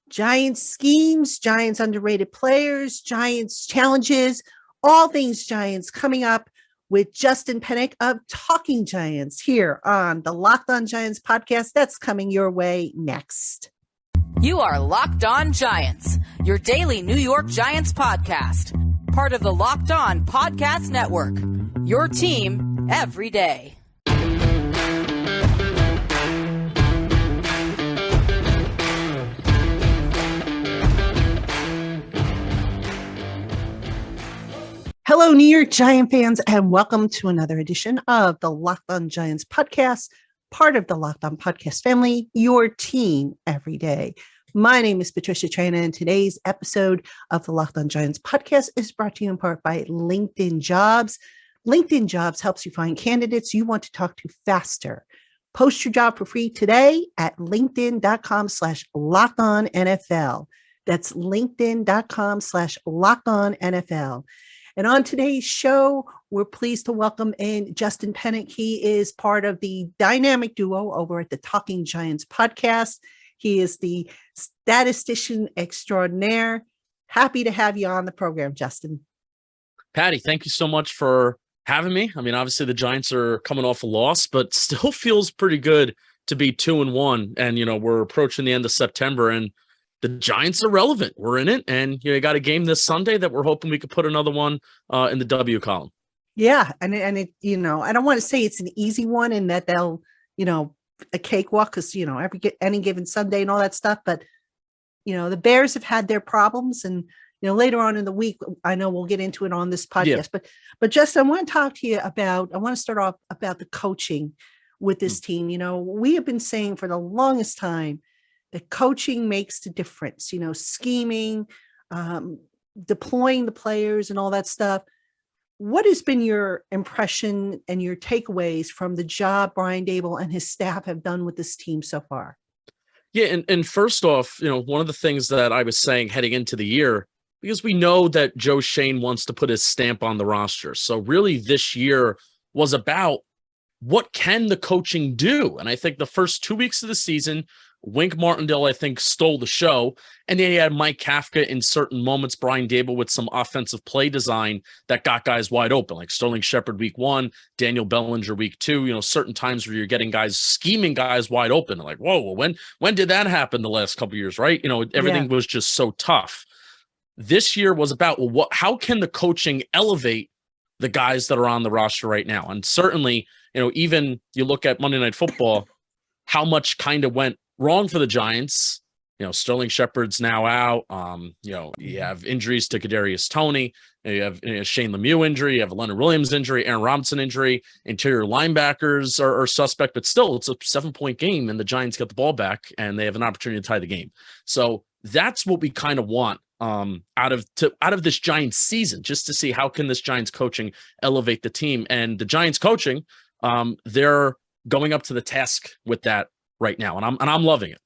Giants schemes, Giants underrated players, Giants challenges, all things Giants coming up with Justin Penik of Talkin Giants here on the LockedOn Giants podcast. That's coming your way next. You are LockedOn Giants, your daily New York Giants podcast. Part of the LockedOn Podcast Network, your team every day. Hello, New York Giant fans, and welcome to another edition of the LockedOn Giants podcast, part of the LockedOn podcast family, your team every day. My name is Patricia Traina, and today's episode of the LockedOn Giants podcast is brought to you in part by LinkedIn Jobs. LinkedIn Jobs helps you find candidates you want to talk to faster. Post your job for free today at linkedin.com/LockedOnNFL. That's linkedin.com/LockedOnNFL. And on today's show, we're pleased to welcome in Justin Penik. He is part of the dynamic duo over at the Talkin Giants podcast. He is the statistician extraordinaire. Happy to have you on the program, Justin. Patty, thank you so much for having me. I mean, obviously the Giants are coming off a loss, but still feels pretty good to be 2-1. And, we're approaching the end of September and the Giants are relevant. We're in it. And you got a game this Sunday that we're hoping we could put another one in the W column. Yeah. And it, I don't want to say it's an easy one and that they'll, a cakewalk because, any given Sunday and all that stuff. But, the Bears have had their problems and, later on in the week, I know we'll get into it on this podcast, but Justin, I want to talk to you I want to start off about the coaching with this team. We have been saying for the longest time that coaching makes the difference, scheming, deploying the players and all that stuff. What has been your impression and your takeaways from the job Brian Daboll and his staff have done with this team so far? Yeah. And first off, one of the things that I was saying heading into the year, because we know that Joe Schoen wants to put his stamp on the roster. So really this year was about what can the coaching do? And I think the first 2 weeks of the season, Wink Martindale, I think, stole the show. And then he had Mike Kafka in certain moments, Brian Daboll with some offensive play design that got guys wide open, like Sterling Shepard week 1, Daniel Bellinger week 2, certain times where you're getting guys scheming guys wide open. Like, whoa, when did that happen the last couple of years, right? Everything was just so tough. This year was about, how can the coaching elevate the guys that are on the roster right now? And certainly, even you look at Monday Night Football, how much kind of went wrong for the Giants. Sterling Shepard's now out. You have injuries to Kadarius Toney. You have Shane Lemieux injury. You have a Leonard Williams injury, Aaron Robinson injury. Interior linebackers are suspect, but still, it's a 7-point game, and the Giants get the ball back, and they have an opportunity to tie the game. So that's what we kind of want out of this Giants season, just to see how can this Giants coaching elevate the team. And the Giants coaching, they're going up to the task with that right now. And I'm loving it.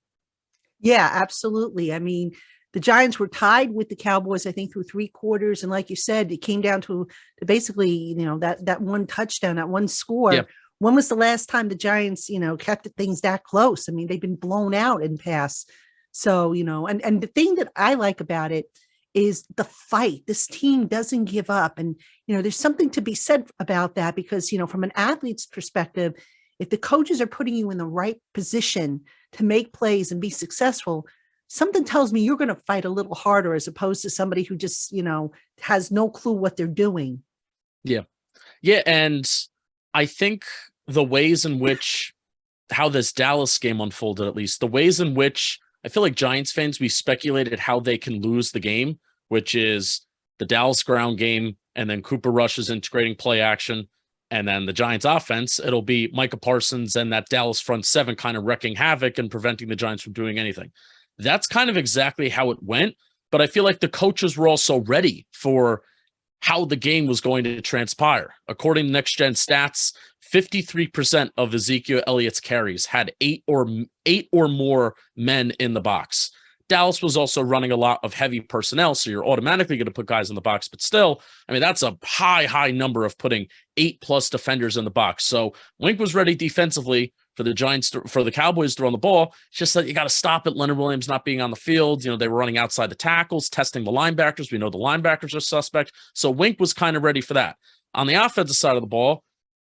Yeah, absolutely. I mean, the Giants were tied with the Cowboys, I think, through 3 quarters. And like you said, it came down to basically, that one touchdown, that one score. Yeah. When was the last time the Giants, kept things that close? I mean, they've been blown out in pass. So, and the thing that I like about it is the fight. This team doesn't give up. And, there's something to be said about that because, from an athlete's perspective, if the coaches are putting you in the right position to make plays and be successful, something tells me you're going to fight a little harder as opposed to somebody who just, has no clue what they're doing. Yeah. Yeah. And I think the ways in which how this Dallas game unfolded, at least the ways in which I feel like Giants fans, we speculated how they can lose the game, which is the Dallas ground game. And then Cooper Rush is integrating play action. And then the Giants offense, it'll be Micah Parsons and that Dallas front 7 kind of wrecking havoc and preventing the Giants from doing anything. That's kind of exactly how it went. But I feel like the coaches were also ready for how the game was going to transpire. According to Next Gen Stats, 53% of Ezekiel Elliott's carries had 8 or more men in the box. Dallas was also running a lot of heavy personnel, so you're automatically going to put guys in the box. But still, I mean, that's a high number of putting 8+ defenders in the box. So Wink was ready defensively for the Cowboys to run the ball. It's just that you got to stop it. Leonard Williams not being on the field. They were running outside the tackles, testing the linebackers. We know the linebackers are suspect. So Wink was kind of ready for that. On the offensive side of the ball,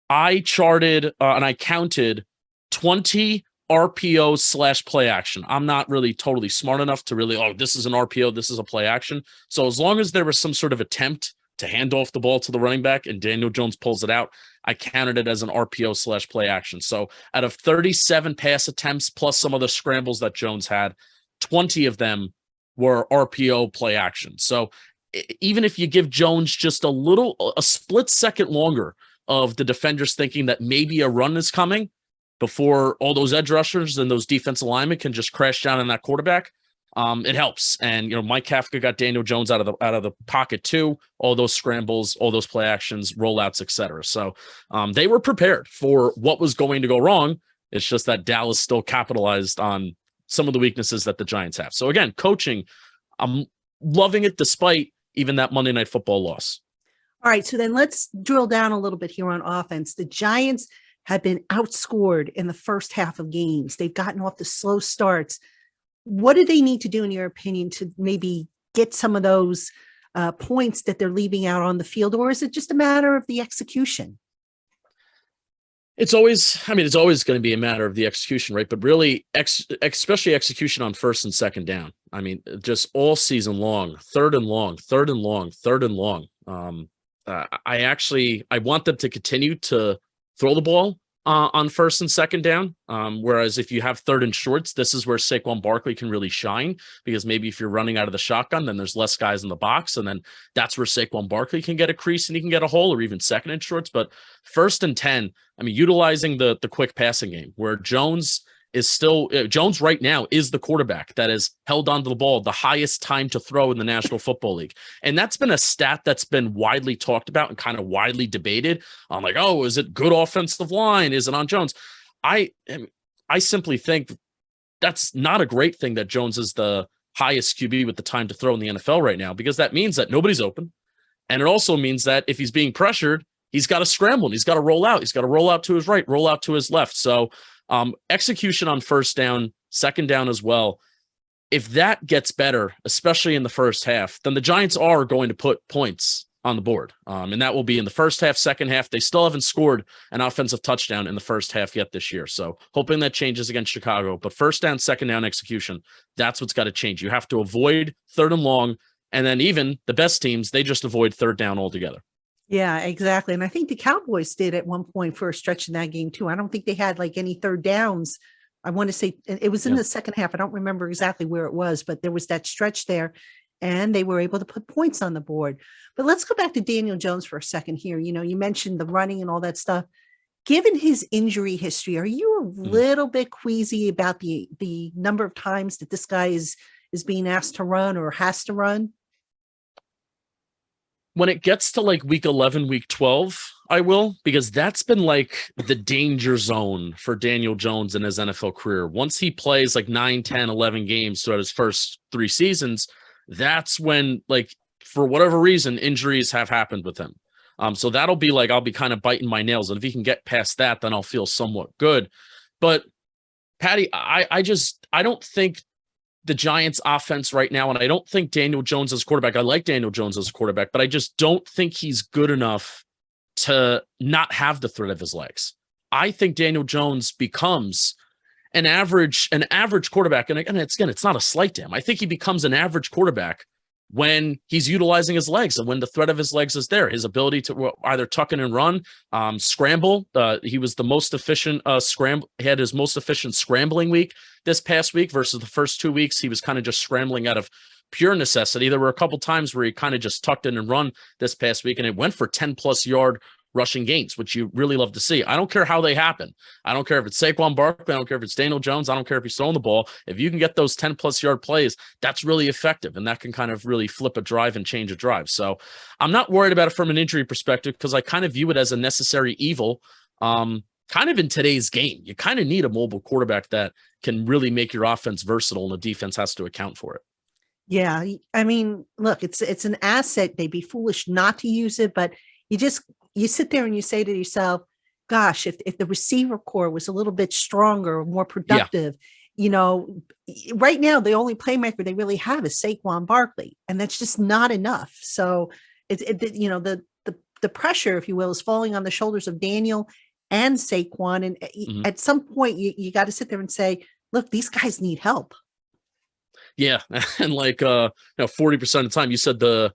I charted and I counted 20 RPO / play action. I'm not really totally smart enough to really, this is an RPO, this is a play action. So as long as there was some sort of attempt to hand off the ball to the running back and Daniel Jones pulls it out, I counted it as an RPO / play action. So out of 37 pass attempts plus some of the scrambles that Jones had, 20 of them were RPO play action. So even if you give Jones just a split second longer of the defenders thinking that maybe a run is coming before all those edge rushers and those defensive linemen can just crash down on that quarterback, it helps. And Mike Kafka got Daniel Jones out of the pocket too. All those scrambles, all those play actions, rollouts, etc. So they were prepared for what was going to go wrong. It's just that Dallas still capitalized on some of the weaknesses that the Giants have. So again, coaching, I'm loving it despite even that Monday Night Football loss. All right, so then let's drill down a little bit here on offense. The Giants have been outscored in the first half of games. They've gotten off the slow starts. What do they need to do, in your opinion, to maybe get some of those points that they're leaving out on the field? Or is it just a matter of the execution? It's always going to be a matter of the execution, right? But really, especially execution on first and second down. I mean, just all season long, third and long. I want them to continue to throw the ball on first and second down. Whereas if you have third and shorts, this is where Saquon Barkley can really shine, because maybe if you're running out of the shotgun, then there's less guys in the box. And then that's where Saquon Barkley can get a crease and he can get a hole, or even second and shorts. But first and 10, utilizing the quick passing game where Jones right now is the quarterback that has held onto the ball the highest time to throw in the National Football League. And that's been a stat that's been widely talked about and kind of widely debated. I'm like, is it good offensive line? Is it on Jones? I simply think that's not a great thing that Jones is the highest QB with the time to throw in the NFL right now, because that means that nobody's open. And it also means that if he's being pressured, he's got to scramble and he's got to roll out. He's got to roll out to his right, roll out to his left. So execution on first down, second down as well. If that gets better, especially in the first half, then the Giants are going to put points on the board. And that will be in the first half, second half. They still haven't scored an offensive touchdown in the first half yet this year. So hoping that changes against Chicago. But first down, second down execution, that's what's got to change. You have to avoid third and long. And then even the best teams, they just avoid third down altogether. Yeah, exactly. And I think the Cowboys did at one point for a stretch in that game too. I don't think they had like any third downs. I want to say it was in the second half. I don't remember exactly where it was, but there was that stretch there and they were able to put points on the board. But let's go back to Daniel Jones for a second here. You mentioned the running and all that stuff. Given his injury history, are you a little bit queasy about the number of times that this guy is being asked to run or has to run? When it gets to like week 11, week 12, I will, because that's been like the danger zone for Daniel Jones in his NFL career. Once he plays like 9, 10, 11 games throughout his first 3 seasons, that's when, like, for whatever reason, injuries have happened with him. So that'll be like, I'll be kind of biting my nails. And if he can get past that, then I'll feel somewhat good. But Patty, I don't think the Giants offense right now, and I don't think Daniel Jones as a quarterback. I like Daniel Jones as a quarterback, but I just don't think he's good enough to not have the threat of his legs. I think Daniel Jones becomes an average quarterback. And again, it's not a slight to him. I think he becomes an average quarterback when he's utilizing his legs and when the threat of his legs is there. His ability to either tuck in and run, scramble. He was the most efficient He had his most efficient scrambling week this past week versus the first 2 weeks. He was kind of just scrambling out of pure necessity. There were a couple times where he kind of just tucked in and run this past week, and it went for 10+ yard rushing gains, which you really love to see. I don't care how they happen. I don't care if it's Saquon Barkley. I don't care if it's Daniel Jones. I don't care if he's throwing the ball. If you can get those 10+ yard plays, that's really effective. And that can kind of really flip a drive and change a drive. So I'm not worried about it from an injury perspective, because I kind of view it as a necessary evil. Kind of in today's game, you kind of need a mobile quarterback that can really make your offense versatile, and the defense has to account for it. Yeah. I mean, look, it's an asset. They'd be foolish not to use it, but you sit there and you say to yourself, gosh, if the receiver core was a little bit stronger or more productive, right now the only playmaker they really have is Saquon Barkley, and that's just not enough. So the pressure, if you will, is falling on the shoulders of Daniel and Saquon. And at some point you got to sit there and say, look, these guys need help. Yeah. And 40% of the time you said the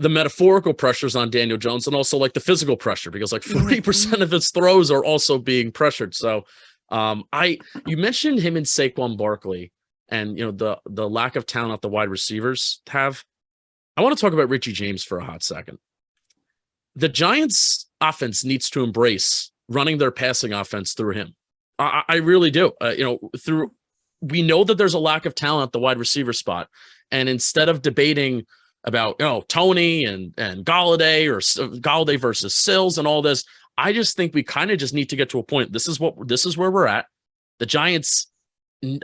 metaphorical pressures on Daniel Jones, and also like the physical pressure, because like 40% of his throws are also being pressured. So you mentioned him and Saquon Barkley, and the lack of talent at the wide receivers have. I want to talk about Richie James for a hot second. The Giants offense needs to embrace running their passing offense through him. I really do. We know that there's a lack of talent at the wide receiver spot, and instead of debating about Tony and Galladay, or Galladay versus Sills and all this, I just think we kind of just need to get to a point. This is where we're at. The Giants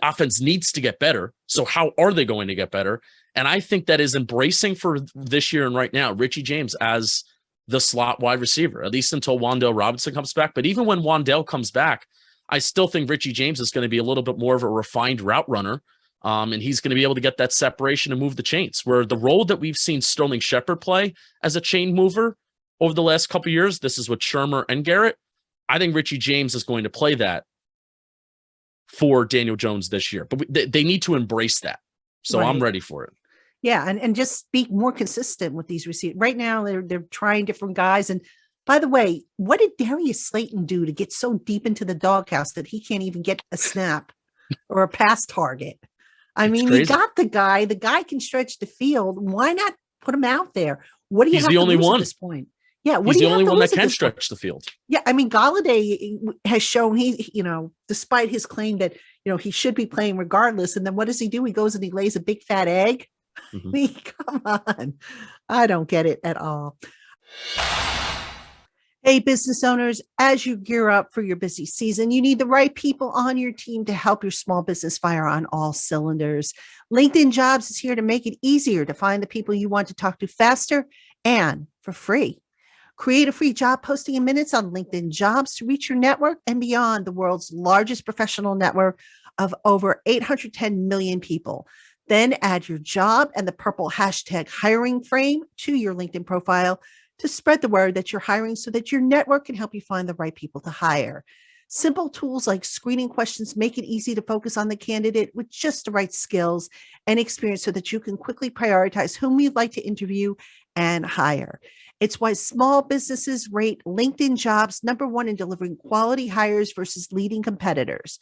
offense needs to get better. So how are they going to get better? And I think that is embracing for this year and right now Richie James as the slot wide receiver, at least until Wan'Dale Robinson comes back. But even when Wan'Dale comes back, I still think Richie James is going to be a little bit more of a refined route runner. And he's going to be able to get that separation and move the chains, where the role that we've seen Sterling Shepard play as a chain mover over the last couple of years, this is with Shermer and Garrett. I think Richie James is going to play that for Daniel Jones this year, but they need to embrace that. So right. I'm ready for it. Yeah. And just be more consistent with these receivers. Right now, they're trying different guys. And by the way, what did Darius Slayton do to get so deep into the doghouse that he can't even get a snap or a pass target? I mean, crazy. You got the guy can stretch the field. Why not put him out there? What do you have to lose at this point? Yeah. He's the only one that can stretch the field. Yeah. I mean, Galladay has shown despite his claim that, he should be playing regardless. And then what does he do? He goes and he lays a big fat egg. Mm-hmm. I mean, come on. I don't get it at all. Hey, business owners, as you gear up for your busy season, you need the right people on your team to help your small business fire on all cylinders. LinkedIn Jobs is here to make it easier to find the people you want to talk to faster and for free. Create a free job posting in minutes on LinkedIn Jobs to reach your network and beyond, the world's largest professional network of over 810 million people. Then add your job and the purple hashtag hiring frame to your LinkedIn profile to spread the word that you're hiring, so that your network can help you find the right people to hire. Simple tools like screening questions make it easy to focus on the candidate with just the right skills and experience, so that you can quickly prioritize whom you'd like to interview and hire. It's why small businesses rate LinkedIn Jobs #1 in delivering quality hires versus leading competitors.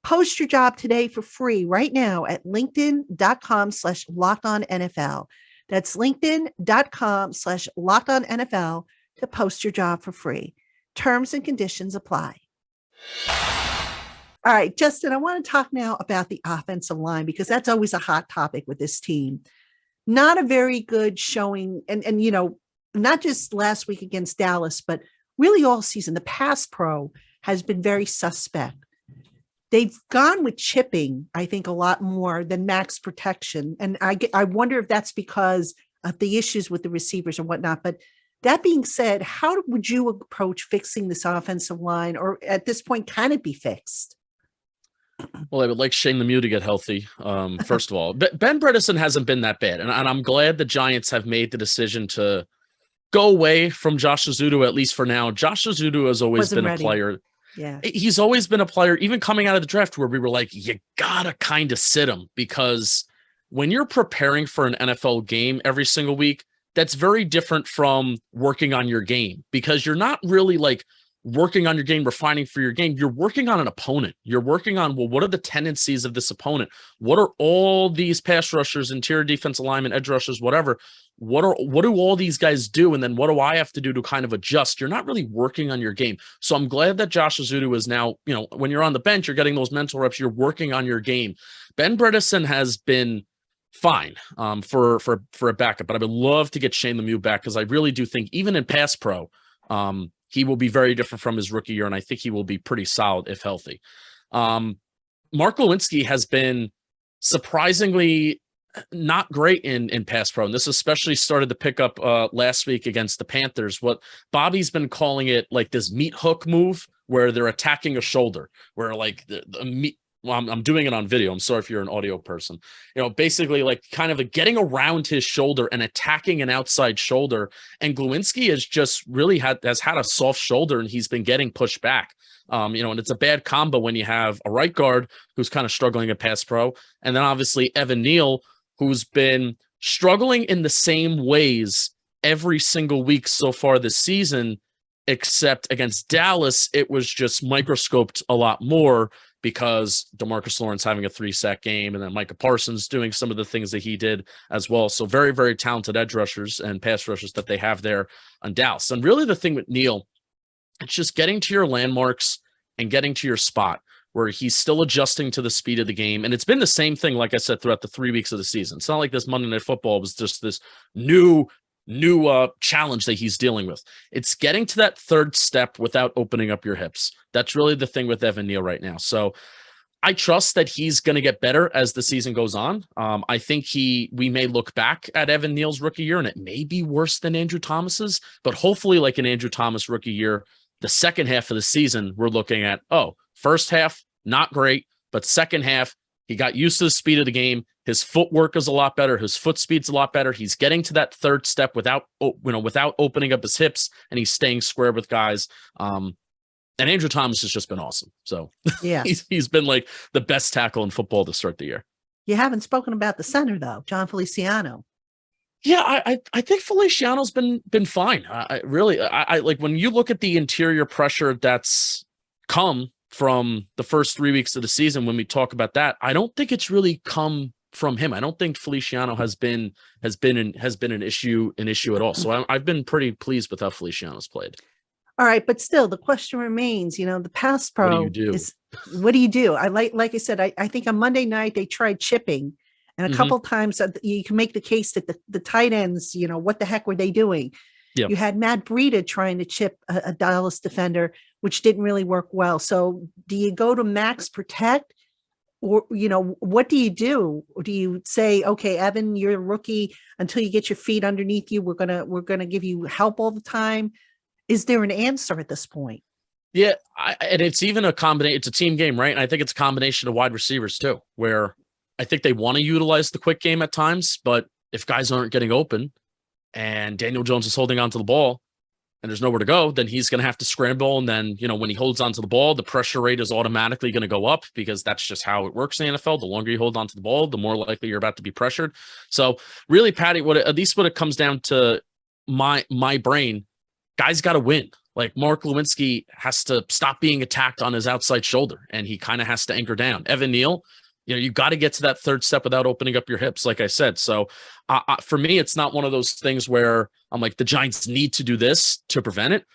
Post your job today for free right now at linkedin.com/LockedOnNFL. That's linkedin.com/LockedOnNFL to post your job for free. Terms and conditions apply. All right, Justin, I want to talk now about the offensive line, because that's always a hot topic with this team. Not a very good showing. And not just last week against Dallas, but really all season. The pass pro has been very suspect. They've gone with chipping, I think, a lot more than max protection. And I wonder if that's because of the issues with the receivers and whatnot. But that being said, how would you approach fixing this offensive line, or at this point, can it be fixed? Well, I would like Shane Lemieux to get healthy, first of all. Ben Bredeson hasn't been that bad. And I'm glad the Giants have made the decision to go away from Josh Ozzuto, at least for now. Josh Ozzuto has always been a player. Yeah, he's always been a player, even coming out of the draft, where we were like, you gotta kind of sit him, because when you're preparing for an NFL game every single week, that's very different from working on your game, because you're not really like working on your game, refining for your game. You're working on an opponent. You're working on, well, what are the tendencies of this opponent? What are all these pass rushers, interior defensive linemen, edge rushers, whatever? What do all these guys do? And then what do I have to do to kind of adjust? You're not really working on your game. So I'm glad that Josh Ozzuto is now, when you're on the bench, you're getting those mental reps. You're working on your game. Ben Bredeson has been fine for a backup, but I would love to get Shane Lemieux back, because I really do think even in pass pro, he will be very different from his rookie year, and I think he will be pretty solid if healthy. Mark Lewinsky has been surprisingly not great in pass pro. And this especially started to pick up last week against the Panthers. What Bobby's been calling it, like this meat hook move, where they're attacking a shoulder, where like the meat. Well, I'm doing it on video. I'm sorry if you're an audio person. Basically like kind of getting around his shoulder and attacking an outside shoulder. And Glowinski has just really has had a soft shoulder, and he's been getting pushed back. And it's a bad combo when you have a right guard who's kind of struggling at pass pro, and then obviously Evan Neal, who's been struggling in the same ways every single week so far this season, except against Dallas, it was just microscoped a lot more because DeMarcus Lawrence having a 3-sack game, and then Micah Parsons doing some of the things that he did as well. So very, very talented edge rushers and pass rushers that they have there on Dallas. And really the thing with Neal, it's just getting to your landmarks and getting to your spot where he's still adjusting to the speed of the game. And it's been the same thing, like I said, throughout the 3 weeks of the season. It's not like this Monday Night Football was just this new challenge that he's dealing with. It's getting to that third step without opening up your hips. That's really the thing with Evan Neal right now. So I trust that he's going to get better as the season goes on. I think we may look back at Evan Neal's rookie year and it may be worse than Andrew Thomas's, but hopefully like an Andrew Thomas rookie year, the second half of the season, we're looking at, first half, not great, but second half, he got used to the speed of the game. His footwork is a lot better. His foot speed's a lot better. He's getting to that third step without opening up his hips, and he's staying square with guys. And Andrew Thomas has just been awesome. So yeah, he's been like the best tackle in football to start the year. You haven't spoken about the center though, John Feliciano. Yeah, I think Feliciano's been fine. I really like when you look at the interior pressure that's come from the first 3 weeks of the season. When we talk about that, I don't think it's really come from him. I don't think Feliciano has been an issue at all. So I've been pretty pleased with how Feliciano's played. All right, but still the question remains, the pass pro what do you do? What do you do? I like I said, I think on Monday night they tried chipping, and a couple times you can make the case that the tight ends, what the heck were they doing? Yep. You had Matt Breida trying to chip a Dallas defender, which didn't really work well. So do you go to max protect, or, what do you do? Or do you say, okay, Evan, you're a rookie until you get your feet underneath you. We're going to give you help all the time. Is there an answer at this point? Yeah. And it's even a combination. It's a team game, right? And I think it's a combination of wide receivers too, where I think they want to utilize the quick game at times, but if guys aren't getting open and Daniel Jones is holding onto the ball and there's nowhere to go, then he's going to have to scramble. And then, when he holds onto the ball, the pressure rate is automatically going to go up because that's just how it works in the NFL. The longer you hold onto the ball, the more likely you're about to be pressured. So really, Patty, at least what it comes down to my brain, guys got to win. Like Mark Lewinsky has to stop being attacked on his outside shoulder, and he kind of has to anchor down. Evan Neal, you got to get to that third step without opening up your hips, like I said. So for me, it's not one of those things where I'm like, the Giants need to do this to prevent it.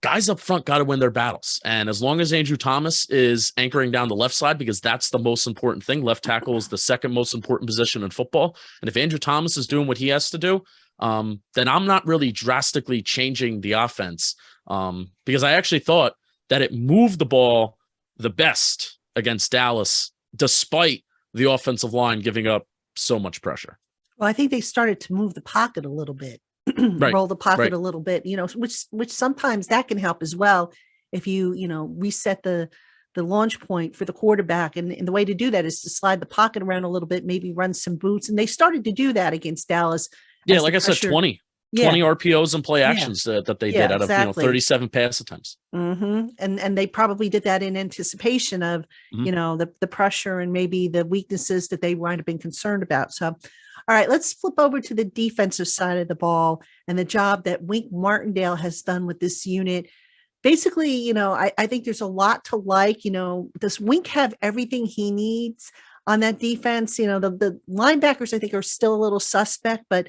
Guys up front got to win their battles. And as long as Andrew Thomas is anchoring down the left side, because that's the most important thing, left tackle is the second most important position in football. And if Andrew Thomas is doing what he has to do, then I'm not really drastically changing the offense, because I actually thought that it moved the ball the best against Dallas, despite the offensive line giving up so much pressure. Well, I think they started to move the pocket a little bit, right. roll the pocket right. a little bit, which sometimes that can help as well. If you, reset the launch point for the quarterback. And the way to do that is to slide the pocket around a little bit, maybe run some boots. And they started to do that against Dallas. Yeah, like I said, 20 RPOs and play actions that they did out of 37 pass attempts. Mm-hmm. And they probably did that in anticipation of the pressure and maybe the weaknesses that they might have been concerned about. So, all right, let's flip over to the defensive side of the ball and the job that Wink Martindale has done with this unit. Basically, I think there's a lot to like. Does Wink have everything he needs on that defense? The linebackers I think are still a little suspect, but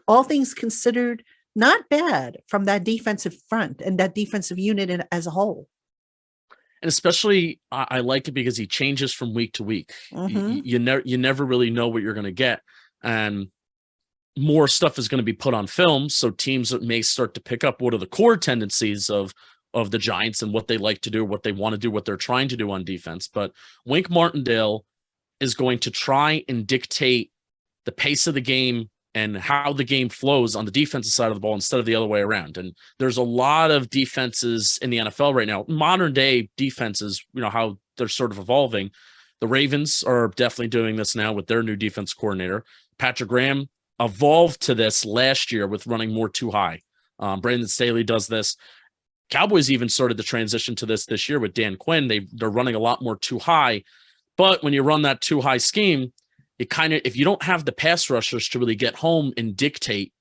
all things considered, not bad from that defensive front and that defensive unit as a whole. And especially, I like it because he changes from week to week. Mm-hmm. You never really know what you're going to get, and more stuff is going to be put on film. So teams may start to pick up what are the core tendencies of the Giants and what they like to do, what they want to do, what they're trying to do on defense. But Wink Martindale is going to try and dictate the pace of the game and how the game flows on the defensive side of the ball instead of the other way around. And there's a lot of defenses in the NFL right now, modern day defenses, how they're sort of evolving. The Ravens are definitely doing this now with their new defense coordinator. Patrick Graham evolved to this last year with running more too high. Brandon Staley does this. Cowboys even started to transition to this year with Dan Quinn. They're running a lot more too high. But when you run that too high scheme, it kind of, if you don't have the pass rushers to really get home and dictate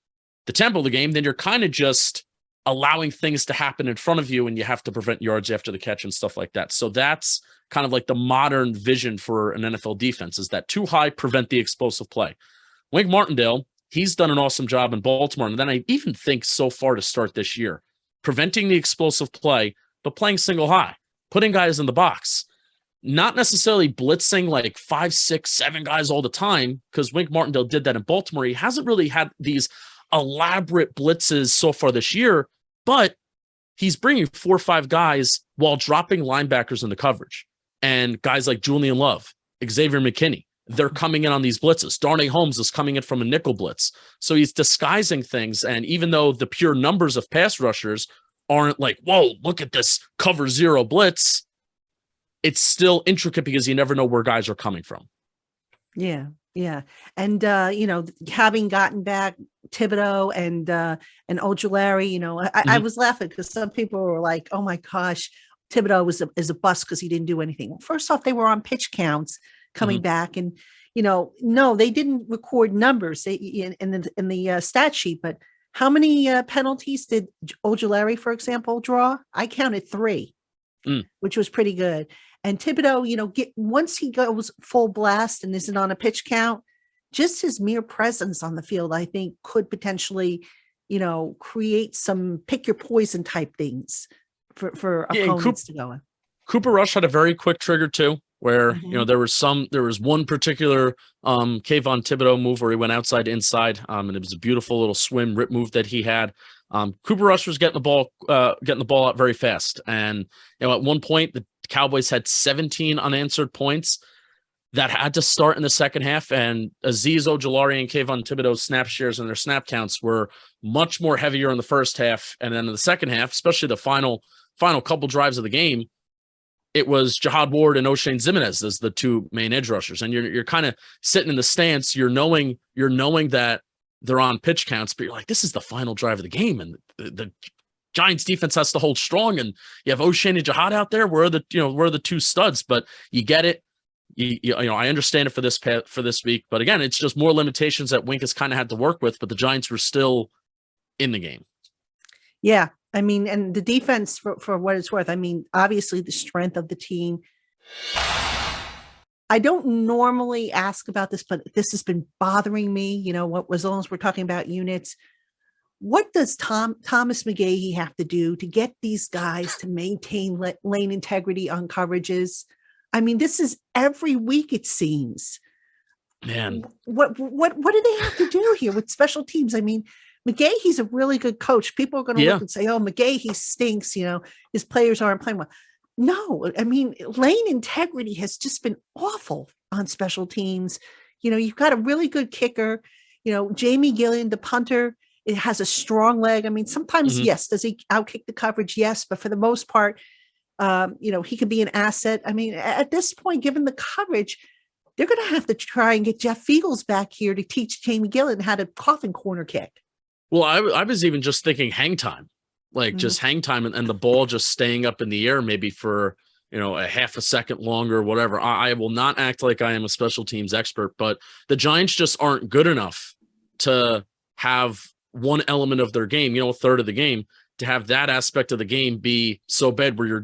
the tempo of the game, then you're kind of just allowing things to happen in front of you, and you have to prevent yards after the catch and stuff like that. So that's kind of like the modern vision for an NFL defense, is that too high, prevent the explosive play. Wink Martindale, he's done an awesome job in Baltimore. And then I even think so far to start this year, preventing the explosive play, but playing single high, putting guys in the box. Not necessarily blitzing like 5, 6, 7 guys all the time, because Wink Martindale did that in Baltimore. He hasn't really had these elaborate blitzes so far this year, but he's bringing 4 or 5 guys while dropping linebackers in the coverage. And guys like Julian Love, Xavier McKinney, they're coming in on these blitzes. Darnay Holmes is coming in from a nickel blitz. So he's disguising things. And even though the pure numbers of pass rushers aren't like, whoa, look at this cover 0 blitz, it's still intricate because you never know where guys are coming from. Yeah. Yeah. And, having gotten back Thibodeau and Ojulari, I was laughing because some people were like, oh my gosh, Thibodeau is a bust because he didn't do anything. Well, first off, they were on pitch counts coming back, and, no, they didn't record numbers in the stat sheet, but how many penalties did Ojulari, for example, draw? I counted 3, which was pretty good. And Thibodeau, once he goes full blast and isn't on a pitch count, just his mere presence on the field, I think, could potentially, create some pick your poison type things for opponents to go in. Cooper Rush had a very quick trigger too, where there was one particular Kayvon Thibodeau move where he went outside to inside, and it was a beautiful little swim rip move that he had. Cooper Rush was getting the ball out very fast, and at one point the Cowboys had 17 unanswered points that had to start in the second half, and Azeez Ojulari and Kayvon Thibodeau's snap shares and their snap counts were much more heavier in the first half, and then in the second half, especially the final couple drives of the game, it was Jihad Ward and O'Shane Zimenez as the 2 main edge rushers, and you're kind of sitting in the stance, you're knowing that they're on pitch counts, but you're like, this is the final drive of the game, and the Giants defense has to hold strong, and you have O'Shane and Jihad out there. We're the 2 studs, but you get it. I understand it for this week, but again, it's just more limitations that Wink has kind of had to work with, but the Giants were still in the game. Yeah. I mean, and the defense for what it's worth, I mean, obviously the strength of the team. I don't normally ask about this, but this has been bothering me, as long as we're talking about units. What does Thomas McGahee have to do to get these guys to maintain lane integrity on coverages? I mean, this is every week, it seems. Man, what do they have to do here with special teams? I mean, McGahee's a really good coach. People are going to look and say, oh, McGahee stinks. His players aren't playing well. No, I mean, lane integrity has just been awful on special teams. You've got a really good kicker. Jamie Gillian, the punter, it has a strong leg. I mean, sometimes, yes, does he outkick the coverage? Yes, but for the most part, he can be an asset. I mean, at this point, given the coverage, they're going to have to try and get Jeff Fiegels back here to teach Jamie Gillian how to coffin corner kick. Well, I was even just thinking hang time, just hang time and the ball just staying up in the air maybe for, a half a second longer, whatever. I will not act like I am a special teams expert, but the Giants just aren't good enough to have one element of their game, a third of the game, to have that aspect of the game be so bad where you're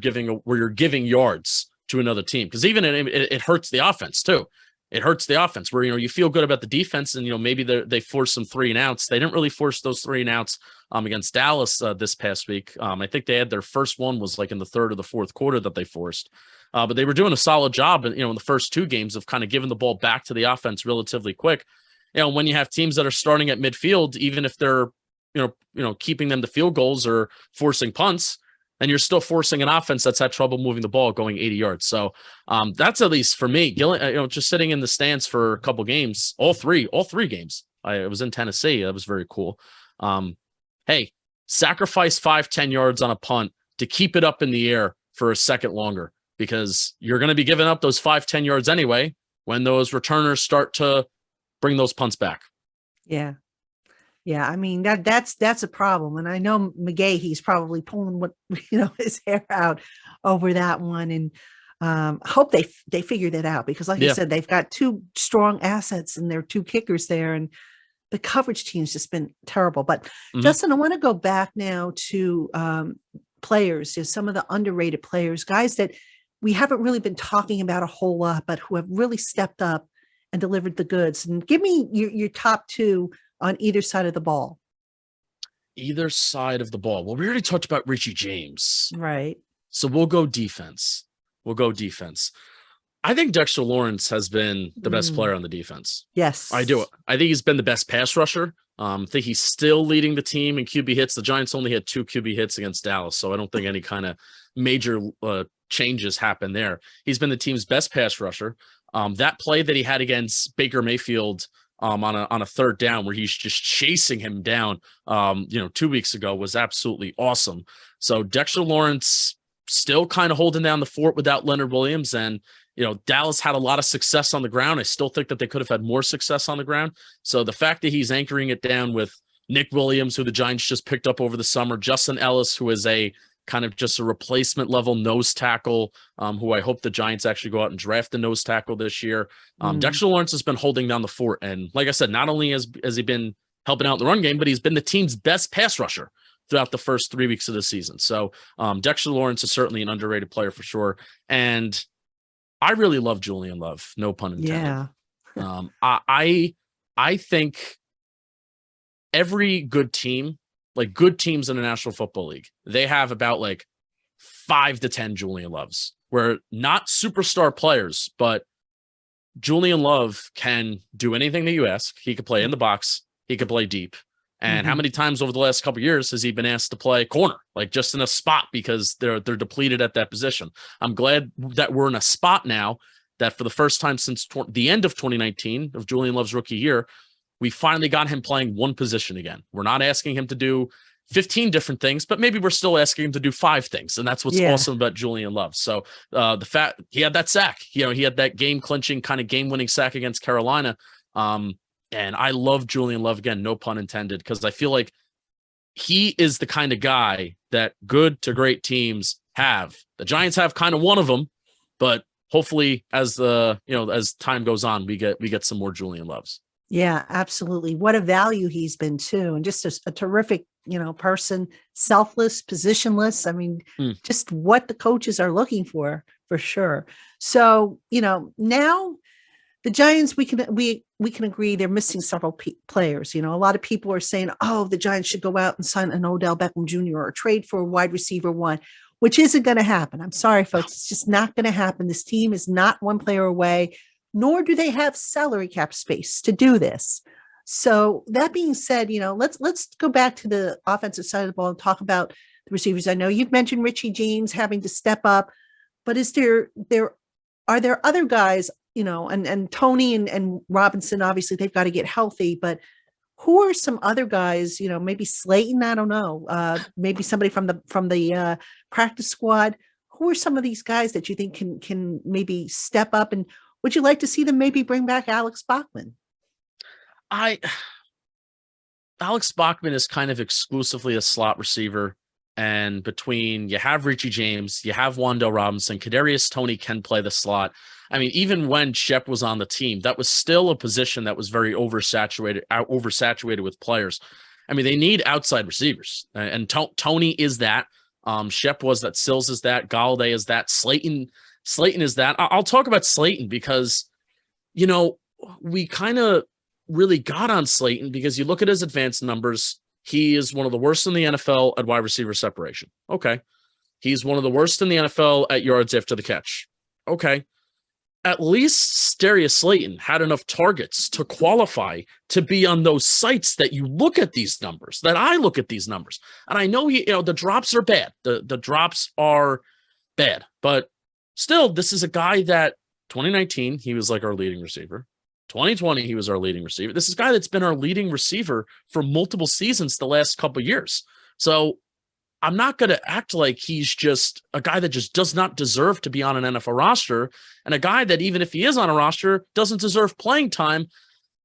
giving yards to another team. Because even it hurts the offense too. It hurts the offense where, you feel good about the defense and, maybe they force some 3 and outs. They didn't really force those 3 and outs against Dallas this past week. I think they had their first one was like in the 3rd or the 4th quarter that they forced. But they were doing a solid job in the first 2 games of kind of giving the ball back to the offense relatively quick. When you have teams that are starting at midfield, even if they're, keeping them to field goals or forcing punts, and you're still forcing an offense that's had trouble moving the ball going 80 yards. So that's at least for me, just sitting in the stands for a couple games, all three games. I was in Tennessee. That was very cool. Hey, sacrifice 5-10 yards on a punt to keep it up in the air for a second longer, because you're going to be giving up those 5-10 yards anyway when those returners start to bring those punts back. Yeah. Yeah. I mean, that's a problem. And I know he's probably pulling his hair out over that one. And hope they figure that out, because like you said, they've got two strong assets and their two kickers there, and the coverage team's just been terrible. But Justin, I want to go back now to players, some of the underrated players, guys that we haven't really been talking about a whole lot, but who have really stepped up and delivered the goods. And give me your top two on either side of the ball. Either side of the ball. Well, we already talked about Richie James. Right. So we'll go defense. I think Dexter Lawrence has been the best player on the defense. Yes. I do. I think he's been the best pass rusher. I think he's still leading the team in QB hits. The Giants only had 2 QB hits against Dallas, so I don't think any kind of major changes happen there. He's been the team's best pass rusher. That play that he had against Baker Mayfield on a third down, where he's just chasing him down 2 weeks ago, was absolutely awesome. So Dexter Lawrence still kind of holding down the fort without Leonard Williams, and Dallas had a lot of success on the ground. I still think that they could have had more success on the ground. So the fact that he's anchoring it down with Nick Williams, who the Giants just picked up over the summer, Justin Ellis, who is a kind of just a replacement level nose tackle, who I hope the Giants actually go out and draft a nose tackle this year. Dexter Lawrence has been holding down the fort. And like I said, not only has he been helping out in the run game, but he's been the team's best pass rusher throughout the first 3 weeks of the season. So Dexter Lawrence is certainly an underrated player for sure. And I really love Julian Love, no pun intended. Yeah. I think every good team, like good teams in the National Football League, they have about like 5 to 10 Julian Loves, where not superstar players, but Julian Love can do anything that you ask. He could play in the box. He could play deep. And how many times over the last couple of years has he been asked to play corner, like just in a spot, because they're depleted at that position? I'm glad that we're in a spot now that for the first time since the end of 2019, of Julian Love's rookie year, we finally got him playing one position again. We're not asking him to do 15 different things, but maybe we're still asking him to do 5 things. And that's what's awesome about Julian Love. So the fact he had that sack, he had that game clinching kind of game winning sack against Carolina. And I love Julian Love, again, no pun intended, because I feel like he is the kind of guy that good to great teams have. The Giants have kind of one of them, but hopefully as time goes on, we get some more Julian Loves. Yeah, absolutely. What a value he's been too. And just a terrific, person, selfless, positionless. I mean, just what the coaches are looking for sure. So, now the Giants, we can agree they're missing several players. A lot of people are saying, oh, the Giants should go out and sign an Odell Beckham Jr. or trade for a wide receiver 1, which isn't going to happen. I'm sorry, folks. It's just not going to happen. This team is not one player away, nor do they have salary cap space to do this. So that being said, let's go back to the offensive side of the ball and talk about the receivers. I know you've mentioned Richie James having to step up, but are there other guys, and Tony and Robinson, obviously they've got to get healthy, but who are some other guys, maybe Slayton, I don't know, maybe somebody from the practice squad. Who are some of these guys that you think can maybe step up, and would you like to see them maybe bring back Alex Bachman? Alex Bachman is kind of exclusively a slot receiver. And between you have Richie James, you have Wan'Dale Robinson, Kadarius Toney can play the slot. I mean, even when Shep was on the team, that was still a position that was very oversaturated with players. I mean, they need outside receivers, and Toney is that. Shep was that. Sills is that. Galladay is that. Slayton is that. I'll talk about Slayton because, we kind of really got on Slayton because you look at his advanced numbers. He is one of the worst in the NFL at wide receiver separation. Okay. He's one of the worst in the NFL at yards after the catch. Okay. at least Darius Slayton had enough targets to qualify to be on those sites that you look at these numbers, that I look at these numbers. And I know, the drops are bad. The drops are bad, but still, this is a guy that 2019, he was like our leading receiver. 2020, he was our leading receiver. This is a guy that's been our leading receiver for multiple seasons the last couple of years. So I'm not going to act like he's just a guy that just does not deserve to be on an NFL roster, and a guy that, even if he is on a roster, doesn't deserve playing time,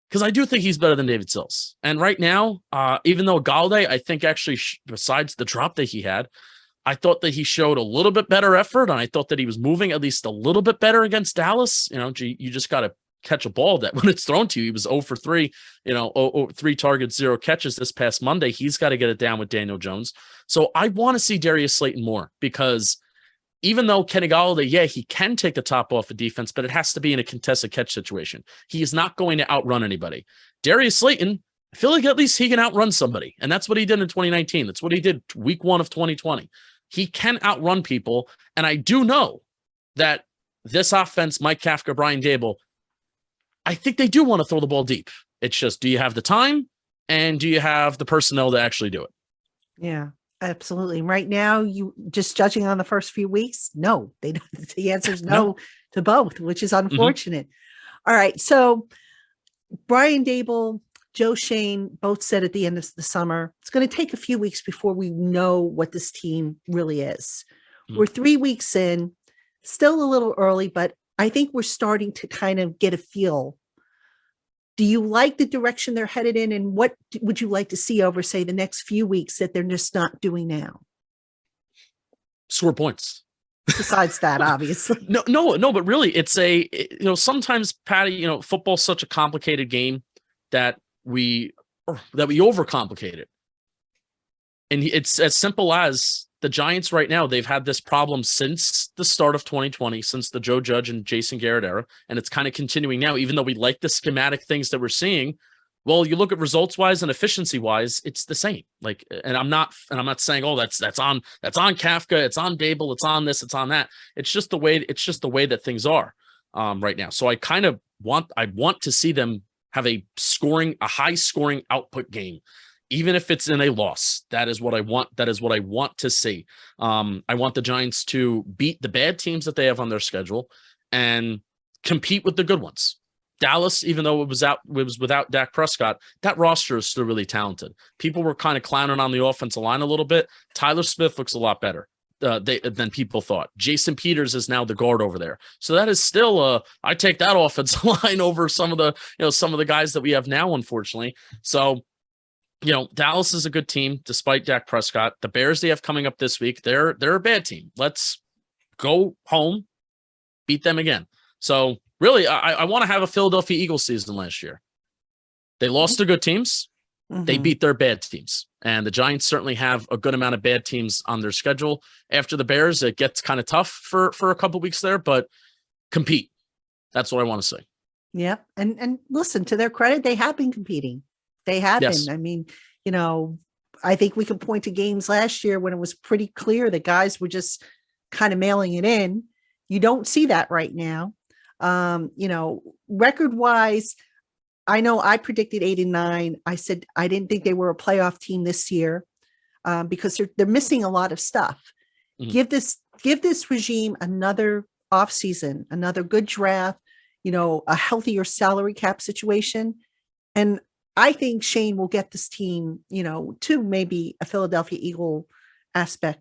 because I do think he's better than David Sills. And right now, even though Galladay, I think actually, besides the drop that he had, I thought that he showed a little bit better effort, and I thought that he was moving at least a little bit better against Dallas. You just got to catch a ball that when it's thrown to you. He was 0 for 3, 3 targets, 0 catches this past Monday. He's got to get it down with Daniel Jones. So I want to see Darius Slayton more, because even though Kenny Galladay, he can take the top off a defense, but it has to be in a contested catch situation. He is not going to outrun anybody. Darius Slayton, I feel like at least he can outrun somebody. And that's what he did in 2019. That's what he did week 1 of 2020. He can outrun people. And I do know that this offense, Mike Kafka, Brian Dable, I think they do want to throw the ball deep. It's just, do you have the time, and do you have the personnel to actually do it? Yeah, absolutely. Right now, you just judging on the first few weeks, no, they don't. The answer is no to both, which is unfortunate. All right. So Brian Dable, Joe Shane both said at the end of the summer, it's going to take a few weeks before we know what this team really is. We're 3 weeks in, still a little early, but I think we're starting to kind of get a feel. Do you like the direction they're headed in? And what would you like to see over, say, the next few weeks that they're just not doing now? Score points. Besides that, obviously. No, but really, it's sometimes, Patty, football's such a complicated game that we overcomplicate it. And it's as simple as the Giants right now. They've had this problem since the start of 2020, since the Joe Judge and Jason Garrett era, and it's kind of continuing now, even though we like the schematic things that we're seeing. Well, you look at results wise and efficiency wise, it's the same. And I'm not saying, oh, that's on Kafka, it's on Dable, it's on this, it's on that. It's just the way that things are right now. So I want to see them have a high scoring output game, even if it's in a loss. That is what I want. That is what I want to see. I want the Giants to beat the bad teams that they have on their schedule and compete with the good ones. Dallas, even though it was without Dak Prescott, that roster is still really talented. People were kind of clowning on the offensive line a little bit. Tyler Smith looks a lot better than people thought. Jason Peters is now the guard over there. So that is still I take that offensive line over some of the guys that we have now, unfortunately. So, Dallas is a good team despite Dak Prescott. The Bears they have coming up this week, they're a bad team. Let's go home, beat them again. So really, I want to have a Philadelphia Eagles season last year. They lost to good teams. They beat their bad teams. And the Giants certainly have a good amount of bad teams on their schedule. After the Bears, it gets kind of tough for a couple weeks there, but compete. That's what I want to see. Yeah. And listen, to their credit, they have been competing. They have been. I mean, I think we could point to games last year when it was pretty clear that guys were just kind of mailing it in. You don't see that right now. Record wise, I know I predicted 8-9. I said I didn't think they were a playoff team this year because they're missing a lot of stuff. Give this regime another offseason, another good draft, a healthier salary cap situation. And I think Shane will get this team, to maybe a Philadelphia Eagle aspect,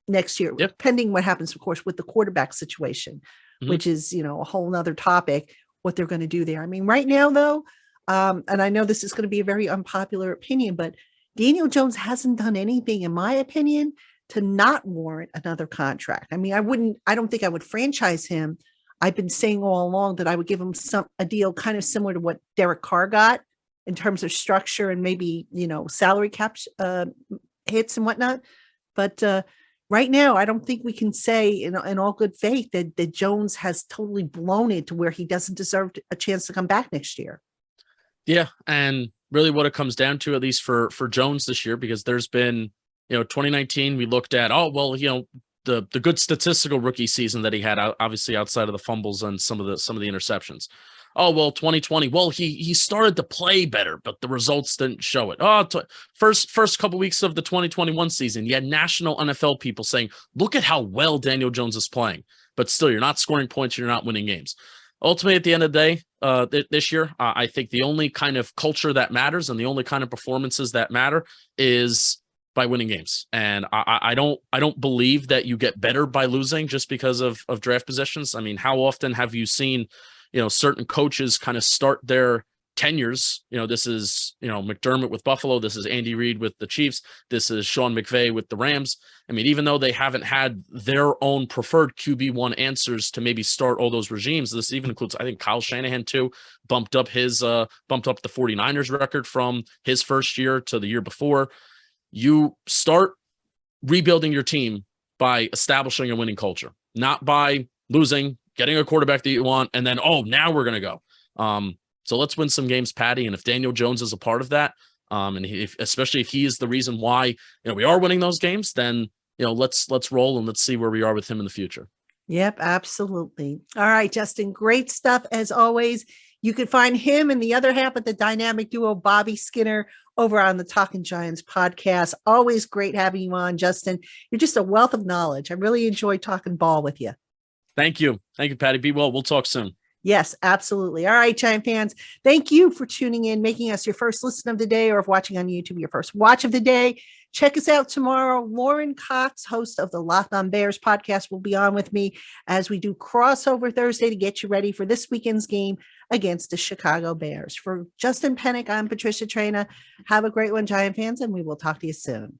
next year, depending what happens, of course, with the quarterback situation, which is, a whole nother topic, what they're going to do there. I mean, right now, though, and I know this is going to be a very unpopular opinion, but Daniel Jones hasn't done anything, in my opinion, to not warrant another contract. I mean, I don't think I would franchise him. I've been saying all along that I would give him a deal kind of similar to what Derek Carr got in terms of structure and maybe, salary cap hits and whatnot. But right now, I don't think we can say in all good faith that Jones has totally blown it to where he doesn't deserve a chance to come back next year. Yeah. And really what it comes down to, at least for Jones this year, because there's been, 2019, we looked at, the good statistical rookie season that he had, obviously outside of the fumbles and some of the interceptions. Oh, well, 2020. Well, he started to play better, but the results didn't show it. First couple weeks of the 2021 season, you had national NFL people saying, look at how well Daniel Jones is playing, but still you're not scoring points. You're not winning games. Ultimately, at the end of the day, this year, I think the only kind of culture that matters and the only kind of performances that matter is by winning games. And I don't believe that you get better by losing just because of draft positions. I mean, how often have you seen, certain coaches kind of start their tenures? This is, McDermott with Buffalo. This is Andy Reid with the Chiefs. This is Sean McVay with the Rams. I mean, even though they haven't had their own preferred QB1 answers to maybe start all those regimes, this even includes, I think, Kyle Shanahan too, bumped up the 49ers record from his first year to the year before. You start rebuilding your team by establishing a winning culture, not by losing, getting a quarterback that you want, and then, now we're going to go. So let's win some games, Patty. And if Daniel Jones is a part of that, and especially if he is the reason why we are winning those games, then let's roll and let's see where we are with him in the future. Yep, absolutely. All right, Justin, great stuff as always. You can find him and the other half of the dynamic duo, Bobby Skinner, over on the Talkin Giants podcast. Always great having you on, Justin. You're just a wealth of knowledge. I really enjoy talking ball with you. Thank you. Thank you, Patty. Be well. We'll talk soon. Yes, absolutely. All right, Giant fans, thank you for tuning in, making us your first listen of the day, or if watching on YouTube, your first watch of the day. Check us out tomorrow. Lauren Cox, host of the LockedOn Bears podcast, will be on with me as we do crossover Thursday to get you ready for this weekend's game against the Chicago Bears. For Justin Penik, I'm Patricia Traina. Have a great one, Giant fans, and we will talk to you soon.